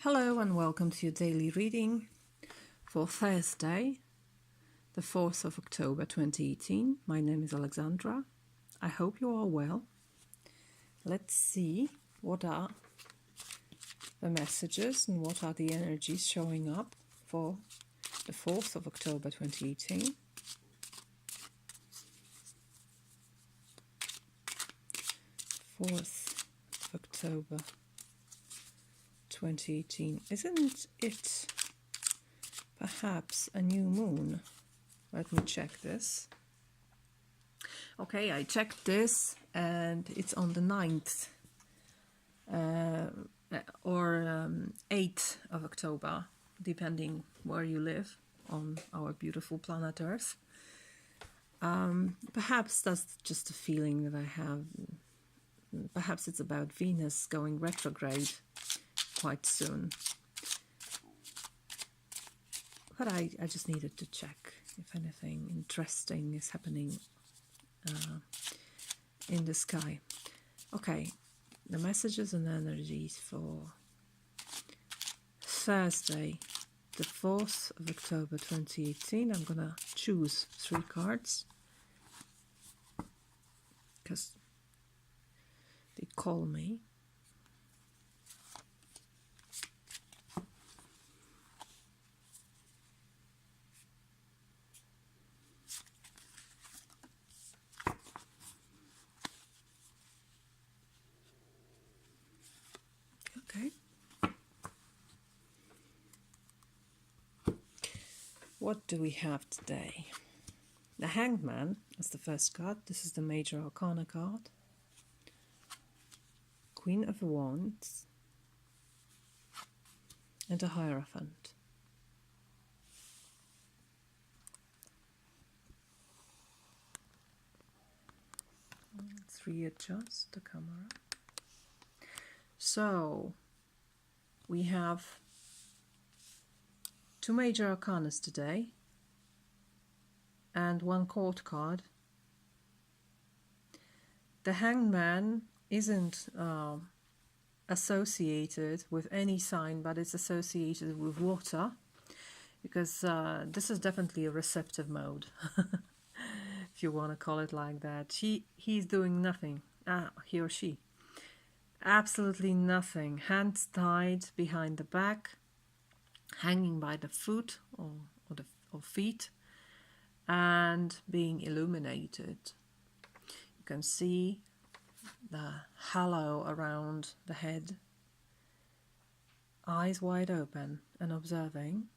Hello and welcome to your daily reading for Thursday, the 4th of October 2018. My name is Alexandra. I hope you are well. Let's see what are the messages and what are the energies showing up for the 4th of October 2018. October 2018. Isn't it perhaps a new moon? Let me check this. Okay, I checked this and it's on the 9th or 8th of October, depending where you live on our beautiful planet Earth. Perhaps that's just a feeling that I have. Perhaps it's about Venus going retrograde quite soon. But I just needed to check if anything interesting is happening in the sky. Okay, the messages and energies for Thursday, the 4th of October 2018. I'm gonna choose 3 cards because they call me. Okay. What do we have today? The Hangman is the first card. This is the Major Arcana card. Queen of Wands and a Hierophant. Let's readjust the camera. So we have 2 Major Arcanas today and 1 Court card. The Hangman isn't associated with any sign, but it's associated with water, because this is definitely a receptive mode, if you want to call it like that. He's doing nothing, he or she, absolutely nothing. Hands tied behind the back, hanging by the foot or feet, and being illuminated. You can see the halo around the head, eyes wide open and observing.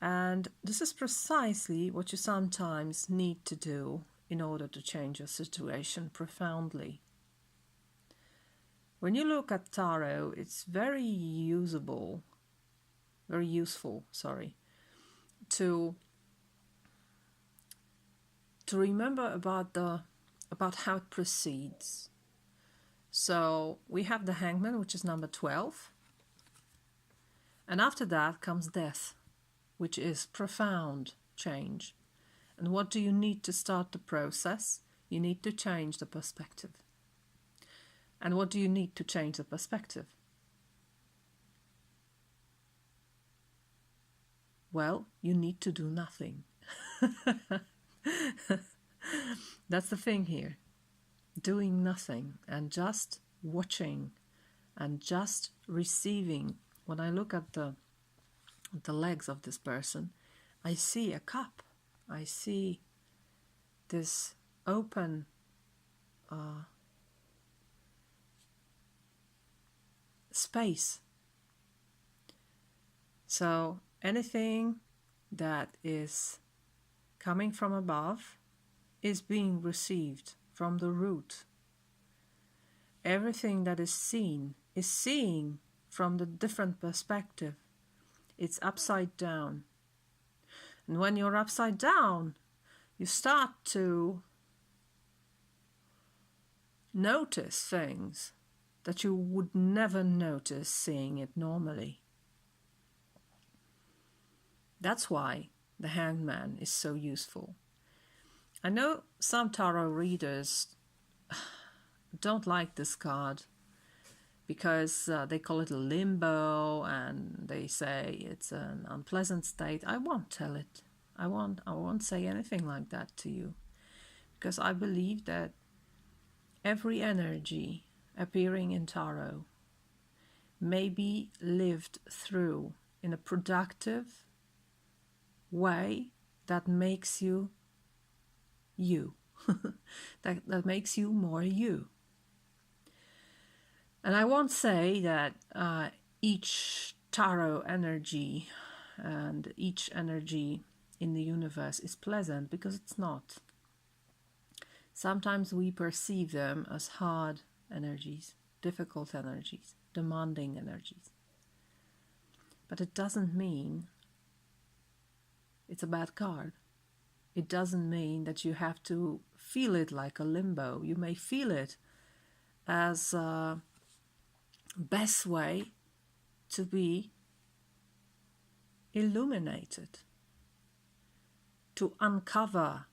And this is precisely what you sometimes need to do in order to change your situation profoundly. When you look at tarot, it's very useful, to remember about how it proceeds. So we have the Hangman, which is number 12, and after that comes death, which is profound change. And what do you need to start the process? You need to change the perspective. And what do you need to change the perspective? Well, you need to do nothing. That's the thing here. Doing nothing and just watching and just receiving. When I look at the legs of this person, I see a cup. I see this open space. So anything that is coming from above is being received from the root. Everything that is seen is seeing from the different perspective. It's upside down. And when you're upside down, you start to notice things that you would never notice seeing it normally. That's why the Hangman is so useful. I know some tarot readers don't like this card because they call it a limbo and they say it's an unpleasant state. I won't tell it. I won't say anything like that to you, because I believe that every energy appearing in tarot may be lived through in a productive way that makes you you. that makes you more you. And I won't say that each tarot energy and each energy in the universe is pleasant, because it's not. Sometimes we perceive them as hard energies, difficult energies, demanding energies. But it doesn't mean it's a bad card. It doesn't mean that you have to feel it like a limbo. You may feel it as a best way to be illuminated, to uncover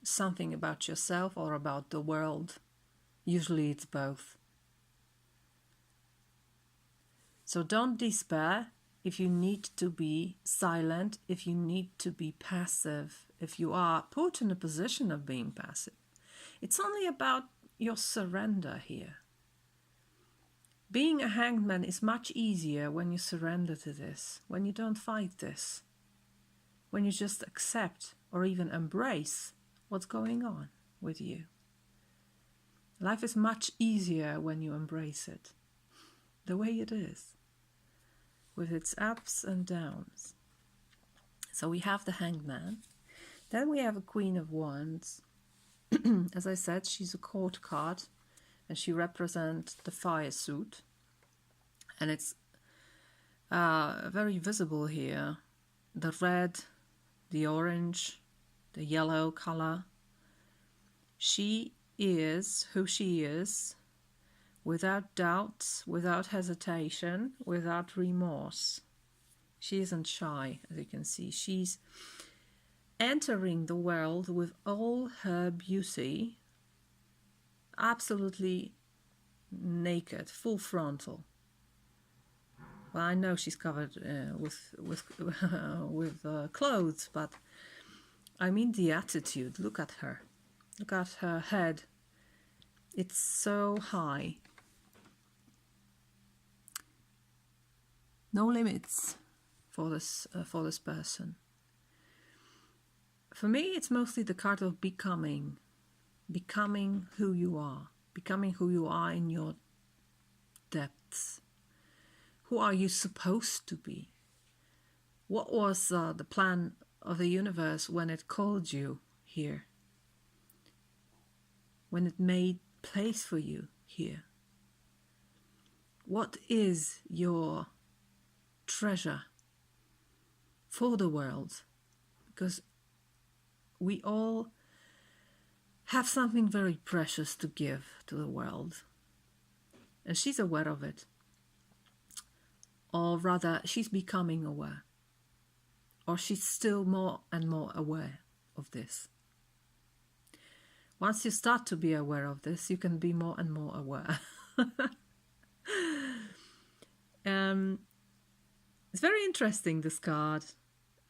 something about yourself or about the world. Usually it's both. So don't despair if you need to be silent, if you need to be passive, if you are put in a position of being passive. It's only about your surrender here. Being a hanged man is much easier when you surrender to this, when you don't fight this, when you just accept or even embrace what's going on with you. Life is much easier when you embrace it, the way it is, with its ups and downs. So we have the Hanged Man. Then we have a Queen of Wands. As I said, she's a court card, and she represents the fire suit. And it's very visible here. The red, the orange, the yellow color. She is who she is, without doubts, without hesitation, without remorse. She isn't shy, as you can see. She's entering the world with all her beauty, absolutely naked, full frontal. Well, I know she's covered with clothes, but I mean the attitude. Look at her. Look at her head. It's so high. No limits for this person. For me, it's mostly the card of becoming who you are in your depths. Who are you supposed to be? What was the plan of the universe when it called you here? When it made place for you here? What is your treasure for the world? Because we all have something very precious to give to the world. And she's aware of it. Or rather, she's becoming aware. Or she's still more and more aware of this. Once you start to be aware of this, you can be more and more aware. It's very interesting, this card.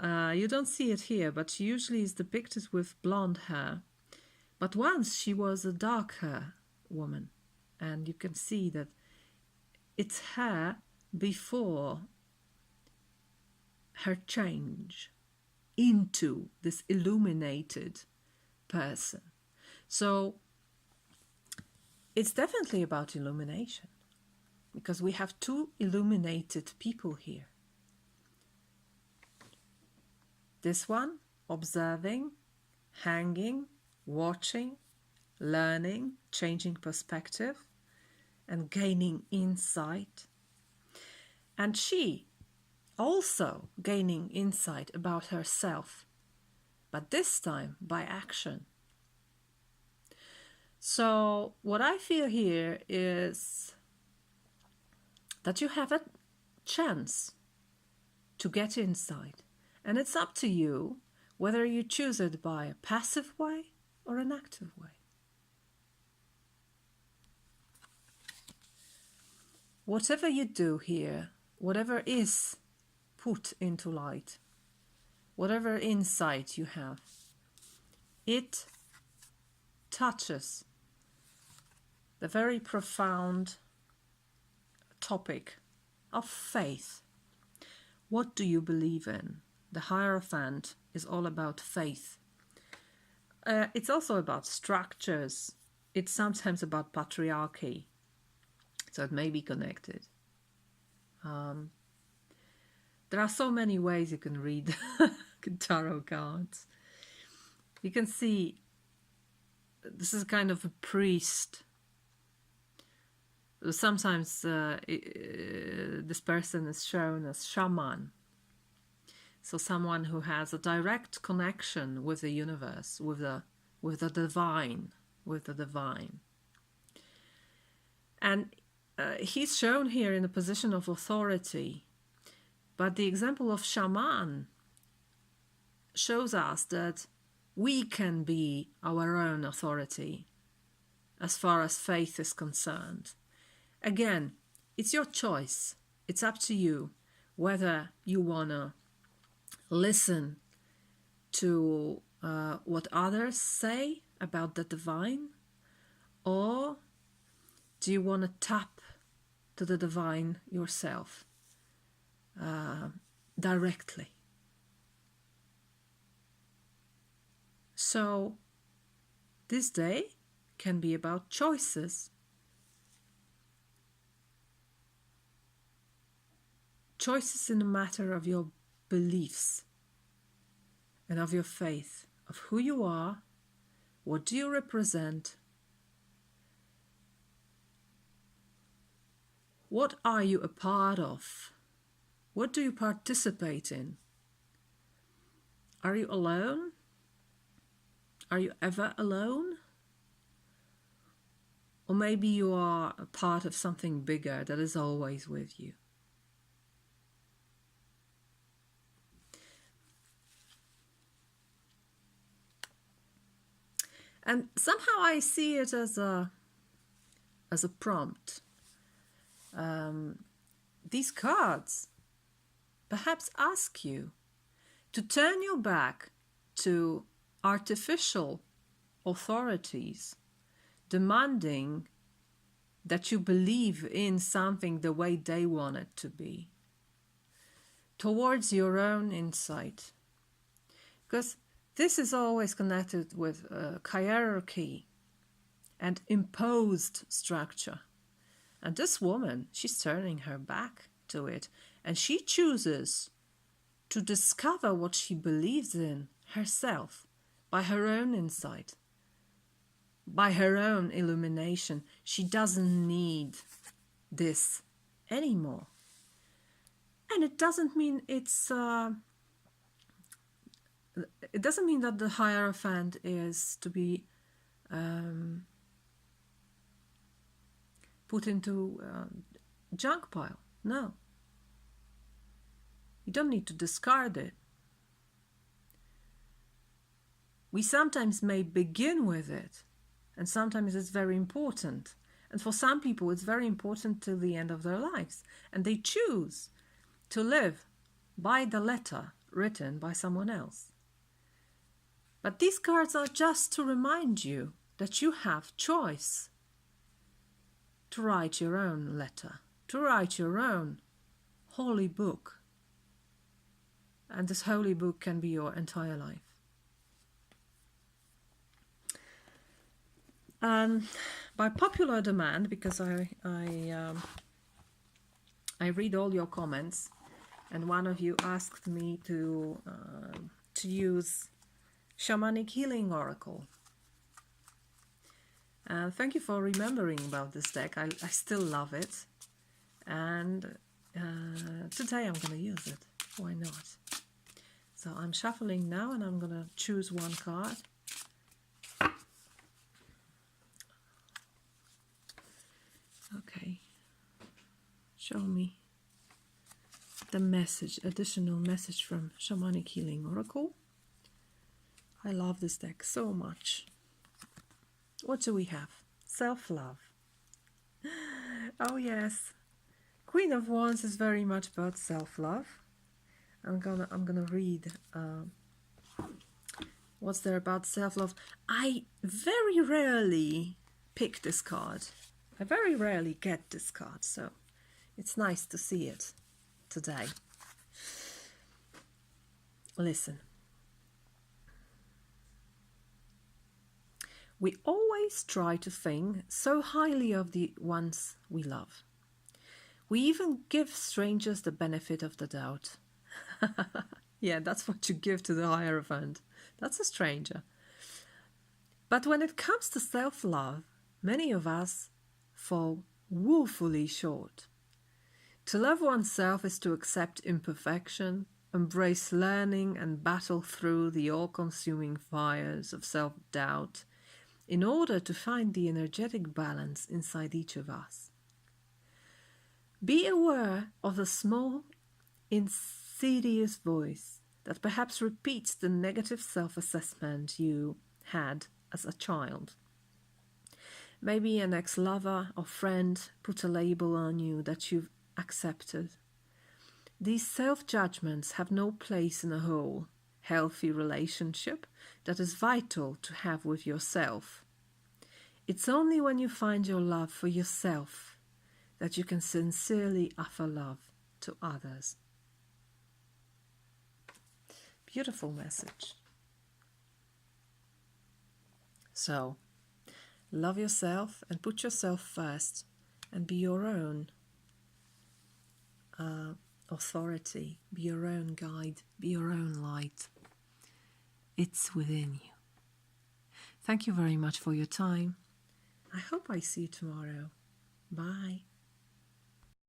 You don't see it here, but she usually is depicted with blonde hair. But once she was a dark hair woman. And you can see that it's hair before her change into this illuminated person. So it's definitely about illumination, because we have two illuminated people here. This one observing, hanging, watching, learning, changing perspective, and gaining insight. And she also gaining insight about herself, but this time by action. So what I feel here is that you have a chance to get insight. And it's up to you whether you choose it by a passive way or an active way. whatever you do here, whatever is put into light, whatever insight you have, it touches the very profound topic of faith. What do you believe in? The Hierophant is all about faith. It's also about structures. It's sometimes about patriarchy. So it may be connected. There are so many ways you can read tarot cards. You can see this is kind of a priest. Sometimes this person is shown as shaman. So someone who has a direct connection with the universe, with the divine, And he's shown here in a position of authority. But the example of shaman shows us that we can be our own authority as far as faith is concerned. Again, it's your choice. It's up to you whether you want to listen to what others say about the divine, or do you want to tap to the divine yourself directly? So this day can be about choices. Choices in the matter of your beliefs and of your faith, of who you are, what do you represent, what are you a part of, what do you participate in? Are you alone? Are you ever alone? Or maybe you are a part of something bigger that is always with you. And somehow I see it as a prompt. These cards perhaps ask you to turn your back to artificial authorities demanding that you believe in something the way they want it to be, towards your own insight. Because this is always connected with hierarchy and imposed structure. And this woman, she's turning her back to it, and she chooses to discover what she believes in herself by her own insight, by her own illumination. She doesn't need this anymore. And it doesn't mean it doesn't mean that the Hierophant is to be put into junk pile. No. You don't need to discard it. We sometimes may begin with it, and sometimes it's very important. And for some people, it's very important till the end of their lives. And they choose to live by the letter written by someone else. But these cards are just to remind you that you have choice to write your own letter, to write your own holy book. And this holy book can be your entire life. By popular demand, because I read all your comments, and one of you asked me to use Shamanic Healing Oracle. Thank you for remembering about this deck. I still love it, and today I'm going to use it. Why not? So I'm shuffling now, and I'm going to choose one card. Okay, show me the message, additional message from Shamanic Healing Oracle. I love this deck so much. What do we have? Self-love. Oh yes, Queen of Wands is very much about self-love. I'm gonna read what's there about self-love. I very rarely pick this card. I very rarely get this card, so it's nice to see it today. Listen. We always try to think so highly of the ones we love. We even give strangers the benefit of the doubt. Yeah, that's what you give to the Hierophant. That's a stranger. But when it comes to self-love, many of us fall woefully short. To love oneself is to accept imperfection, embrace learning, and battle through the all-consuming fires of self-doubt in order to find the energetic balance inside each of us. Be aware of the small, insidious voice that perhaps repeats the negative self-assessment you had as a child. Maybe an ex-lover or friend put a label on you that you've accepted. These self-judgments have no place in a whole, healthy relationship that is vital to have with yourself. It's only when you find your love for yourself that you can sincerely offer love to others. Beautiful message. So, love yourself and put yourself first and be your own authority, be your own guide, be your own light. It's within you. Thank you very much for your time. I hope I see you tomorrow. Bye.